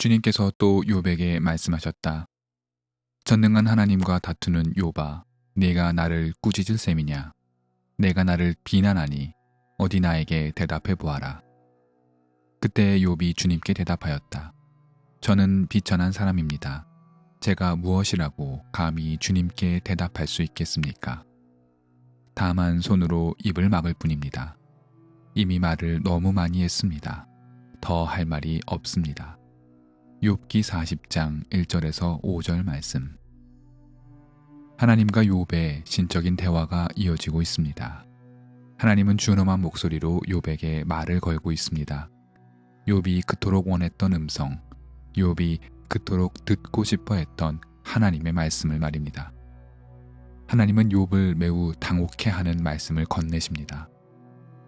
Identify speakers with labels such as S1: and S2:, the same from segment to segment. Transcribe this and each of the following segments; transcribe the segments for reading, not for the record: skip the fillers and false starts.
S1: 주님께서 또 욥에게 말씀하셨다. 전능한 하나님과 다투는 욥아, 네가 나를 꾸짖을 셈이냐? 내가 나를 비난하니 어디 나에게 대답해 보아라. 그때 욥이 주님께 대답하였다. 저는 비천한 사람입니다. 제가 무엇이라고 감히 주님께 대답할 수 있겠습니까? 다만 손으로 입을 막을 뿐입니다. 이미 말을 너무 많이 했습니다. 더 할 말이 없습니다. 욥기 40장 1절에서 5절 말씀. 하나님과 욥의 신적인 대화가 이어지고 있습니다. 하나님은 준엄한 목소리로 욥에게 말을 걸고 있습니다. 욥이 그토록 원했던 음성, 욥이 그토록 듣고 싶어 했던 하나님의 말씀을 말입니다. 하나님은 욥을 매우 당혹해 하는 말씀을 건네십니다.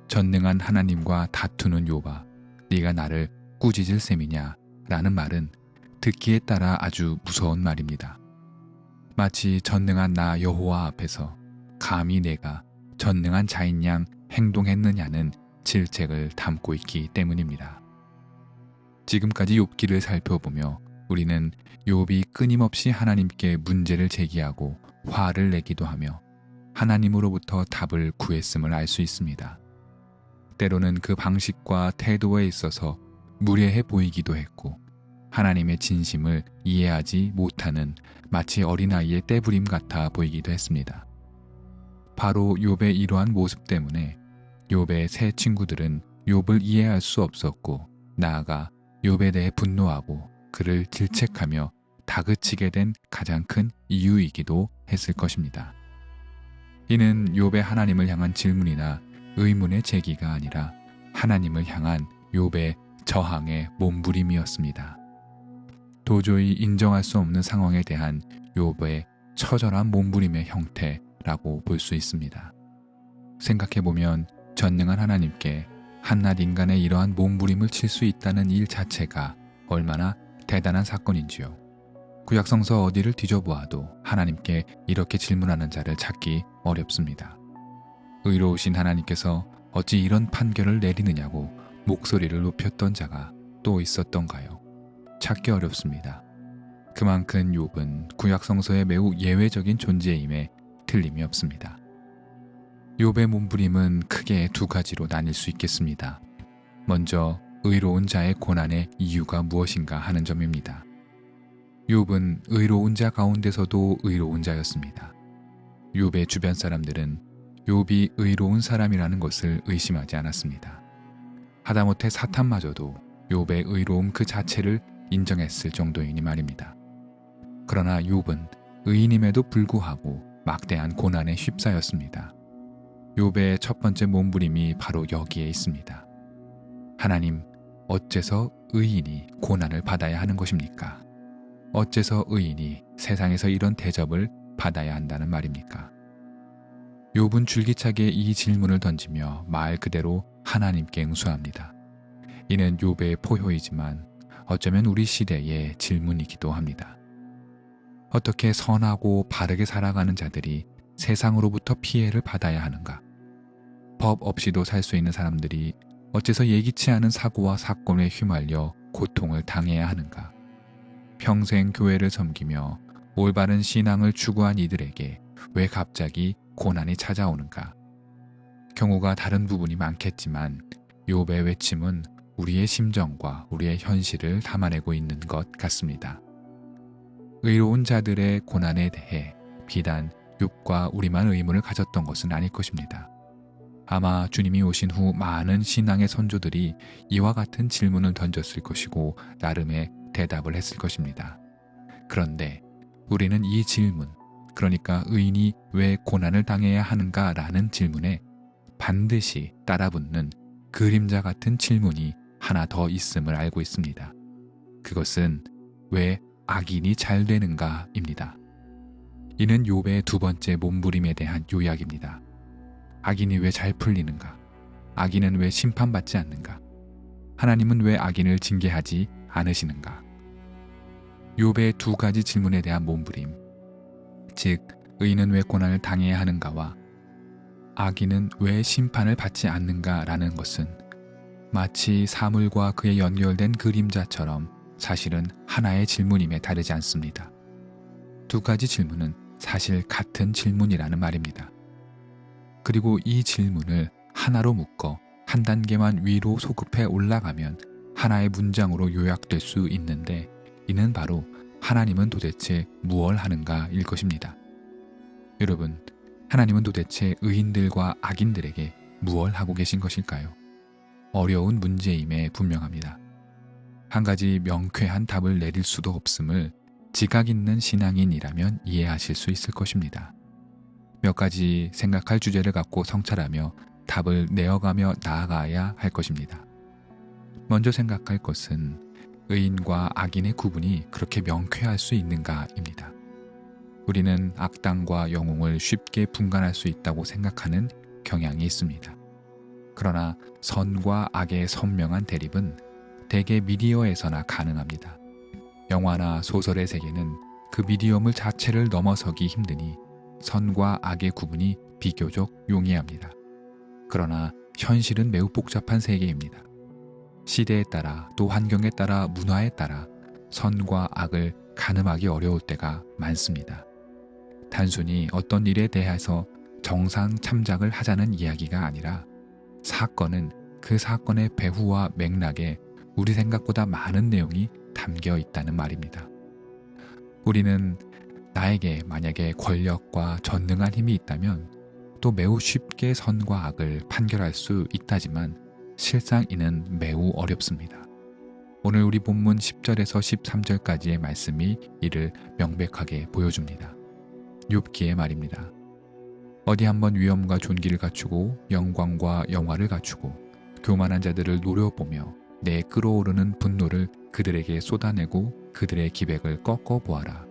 S1: 전능한 하나님과 다투는 욥아, 네가 나를 꾸짖을 셈이냐? 라는 말은 듣기에 따라 아주 무서운 말입니다. 마치 전능한 나 여호와 앞에서 감히 내가 전능한 자인 양 행동했느냐는 질책을 담고 있기 때문입니다. 지금까지 욥기를 살펴보며 우리는 욥이 끊임없이 하나님께 문제를 제기하고 화를 내기도 하며 하나님으로부터 답을 구했음을 알 수 있습니다. 때로는 그 방식과 태도에 있어서 무례해 보이기도 했고 하나님의 진심을 이해하지 못하는 마치 어린아이의 떼부림 같아 보이기도 했습니다. 바로 욥의 이러한 모습 때문에 욥의 새 친구들은 욥을 이해할 수 없었고 나아가 욥에 대해 분노하고 그를 질책하며 다그치게 된 가장 큰 이유이기도 했을 것입니다. 이는 욥의 하나님을 향한 질문이나 의문의 제기가 아니라 하나님을 향한 욥의 저항의 몸부림이었습니다. 도저히 인정할 수 없는 상황에 대한 욥의 처절한 몸부림의 형태라고 볼 수 있습니다. 생각해보면 전능한 하나님께 한낱 인간의 이러한 몸부림을 칠 수 있다는 일 자체가 얼마나 대단한 사건인지요. 구약성서 어디를 뒤져보아도 하나님께 이렇게 질문하는 자를 찾기 어렵습니다. 의로우신 하나님께서 어찌 이런 판결을 내리느냐고 목소리를 높였던 자가 또 있었던가요? 찾기 어렵습니다. 그만큼 욥은 구약성서의 매우 예외적인 존재임에 틀림이 없습니다. 욥의 몸부림은 크게 두 가지로 나뉠 수 있겠습니다. 먼저 의로운 자의 고난의 이유가 무엇인가 하는 점입니다. 욥은 의로운 자 가운데서도 의로운 자였습니다. 욥의 주변 사람들은 욥이 의로운 사람이라는 것을 의심하지 않았습니다. 하다못해 사탄마저도 욥의 의로움 그 자체를 인정했을 정도이니 말입니다. 그러나 욥은 의인임에도 불구하고 막대한 고난에 휩싸였습니다. 욥의 첫 번째 몸부림이 바로 여기에 있습니다. 하나님, 어째서 의인이 고난을 받아야 하는 것입니까? 어째서 의인이 세상에서 이런 대접을 받아야 한다는 말입니까? 욥은 줄기차게 이 질문을 던지며 말 그대로 하나님께 응수합니다. 이는 욥의 포효이지만 어쩌면 우리 시대의 질문이기도 합니다. 어떻게 선하고 바르게 살아가는 자들이 세상으로부터 피해를 받아야 하는가? 법 없이도 살 수 있는 사람들이 어째서 예기치 않은 사고와 사건에 휘말려 고통을 당해야 하는가? 평생 교회를 섬기며 올바른 신앙을 추구한 이들에게 왜 갑자기 고난이 찾아오는가? 경우가 다른 부분이 많겠지만 욥의 외침은 우리의 심정과 우리의 현실을 담아내고 있는 것 같습니다. 의로운 자들의 고난에 대해 비단 욥과 우리만 의문을 가졌던 것은 아닐 것입니다. 아마 주님이 오신 후 많은 신앙의 선조들이 이와 같은 질문을 던졌을 것이고 나름의 대답을 했을 것입니다. 그런데 우리는 이 질문, 그러니까 의인이 왜 고난을 당해야 하는가라는 질문에 반드시 따라붙는 그림자 같은 질문이 하나 더 있음을 알고 있습니다. 그것은 왜 악인이 잘 되는가입니다. 이는 욥의 두 번째 몸부림에 대한 요약입니다. 악인이 왜 잘 풀리는가? 악인은 왜 심판받지 않는가? 하나님은 왜 악인을 징계하지 않으시는가? 욥의 두 가지 질문에 대한 몸부림, 즉 의인은 왜 고난을 당해야 하는가와 악인은 왜 심판을 받지 않는가라는 것은 마치 사물과 그에 연결된 그림자처럼 사실은 하나의 질문임에 다르지 않습니다. 두 가지 질문은 사실 같은 질문이라는 말입니다. 그리고 이 질문을 하나로 묶어 한 단계만 위로 소급해 올라가면 하나의 문장으로 요약될 수 있는데, 이는 바로 하나님은 도대체 무엇을 하는가일 것입니다. 여러분, 하나님은 도대체 의인들과 악인들에게 무엇을 하고 계신 것일까요? 어려운 문제임에 분명합니다. 한 가지 명쾌한 답을 내릴 수도 없음을 지각 있는 신앙인이라면 이해하실 수 있을 것입니다. 몇 가지 생각할 주제를 갖고 성찰하며 답을 내어가며 나아가야 할 것입니다. 먼저 생각할 것은 의인과 악인의 구분이 그렇게 명쾌할 수 있는가입니다. 우리는 악당과 영웅을 쉽게 분간할 수 있다고 생각하는 경향이 있습니다. 그러나 선과 악의 선명한 대립은 대개 미디어에서나 가능합니다. 영화나 소설의 세계는 그 미디엄을 자체를 넘어서기 힘드니 선과 악의 구분이 비교적 용이합니다. 그러나 현실은 매우 복잡한 세계입니다. 시대에 따라, 또 환경에 따라, 문화에 따라 선과 악을 가늠하기 어려울 때가 많습니다. 단순히 어떤 일에 대해서 정상 참작을 하자는 이야기가 아니라 사건은 그 사건의 배후와 맥락에 우리 생각보다 많은 내용이 담겨 있다는 말입니다. 우리는 나에게 만약에 권력과 전능한 힘이 있다면 또 매우 쉽게 선과 악을 판결할 수 있다지만 실상 이는 매우 어렵습니다. 오늘 우리 본문 10절에서 13절까지의 말씀이 이를 명백하게 보여줍니다. 욥기의 말입니다. 어디 한번 위엄과 존귀를 갖추고 영광과 영화를 갖추고 교만한 자들을 노려보며 내 끓어오르는 분노를 그들에게 쏟아내고 그들의 기백을 꺾어 보아라.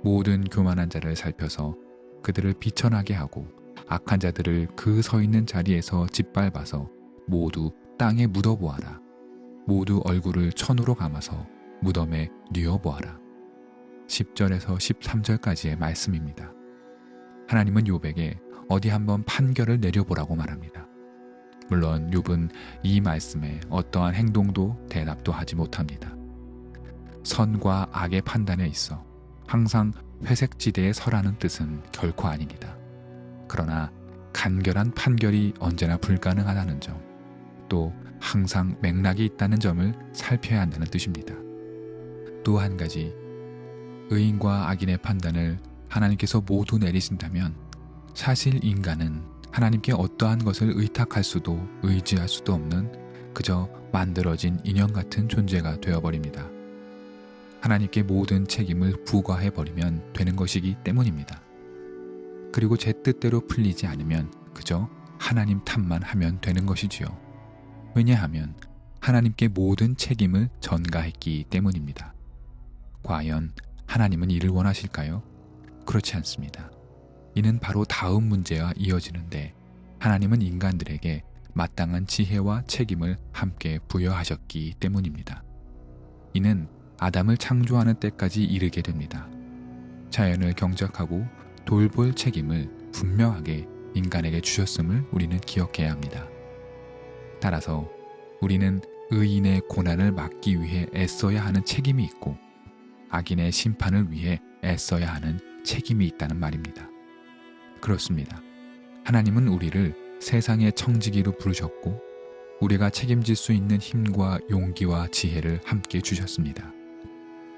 S1: 모든 교만한 자를 살펴서 그들을 비천하게 하고 악한 자들을 그 서 있는 자리에서 짓밟아서 모두 땅에 묻어보아라. 모두 얼굴을 천으로 감아서 무덤에 뉘어보아라. 10절에서 13절까지의 말씀입니다. 하나님은 욥에게 어디 한번 판결을 내려보라고 말합니다. 물론 욥은 이 말씀에 어떠한 행동도 대답도 하지 못합니다. 선과 악의 판단에 있어 항상 회색지대에 서라는 뜻은 결코 아닙니다. 그러나 간결한 판결이 언제나 불가능하다는 점, 또 항상 맥락이 있다는 점을 살펴야 한다는 뜻입니다. 또 한 가지, 의인과 악인의 판단을 하나님께서 모두 내리신다면 사실 인간은 하나님께 어떠한 것을 의탁할 수도 의지할 수도 없는 그저 만들어진 인형 같은 존재가 되어버립니다. 하나님께 모든 책임을 부과해버리면 되는 것이기 때문입니다. 그리고 제 뜻대로 풀리지 않으면 그저 하나님 탓만 하면 되는 것이지요. 왜냐하면 하나님께 모든 책임을 전가했기 때문입니다. 과연 하나님은 이를 원하실까요? 그렇지 않습니다. 이는 바로 다음 문제와 이어지는데, 하나님은 인간들에게 마땅한 지혜와 책임을 함께 부여하셨기 때문입니다. 이는 아담을 창조하는 때까지 이르게 됩니다. 자연을 경작하고 돌볼 책임을 분명하게 인간에게 주셨음을 우리는 기억해야 합니다. 따라서 우리는 의인의 고난을 막기 위해 애써야 하는 책임이 있고 악인의 심판을 위해 애써야 하는 책임이 있다는 말입니다. 그렇습니다. 하나님은 우리를 세상의 청지기로 부르셨고 우리가 책임질 수 있는 힘과 용기와 지혜를 함께 주셨습니다.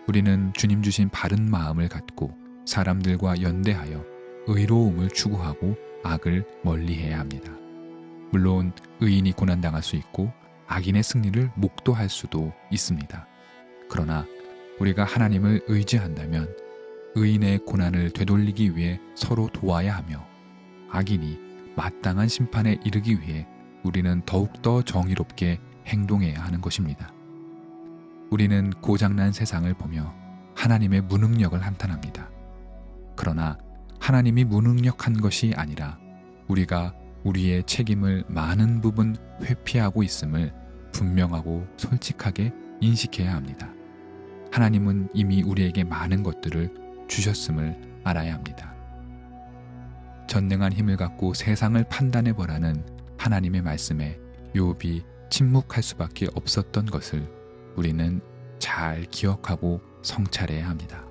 S1: 우리는 주님 주신 바른 마음을 갖고 사람들과 연대하여 의로움을 추구하고 악을 멀리해야 합니다. 물론 의인이 고난당할 수 있고 악인의 승리를 목도할 수도 있습니다. 그러나 우리가 하나님을 의지한다면 의인의 고난을 되돌리기 위해 서로 도와야 하며 악인이 마땅한 심판에 이르기 위해 우리는 더욱더 정의롭게 행동해야 하는 것입니다. 우리는 고장난 세상을 보며 하나님의 무능력을 한탄합니다. 그러나 하나님이 무능력한 것이 아니라 우리가 우리의 책임을 많은 부분 회피하고 있음을 분명하고 솔직하게 인식해야 합니다. 하나님은 이미 우리에게 많은 것들을 주셨음을 알아야 합니다. 전능한 힘을 갖고 세상을 판단해 보라는 하나님의 말씀에 욥이 침묵할 수밖에 없었던 것을 우리는 잘 기억하고 성찰해야 합니다.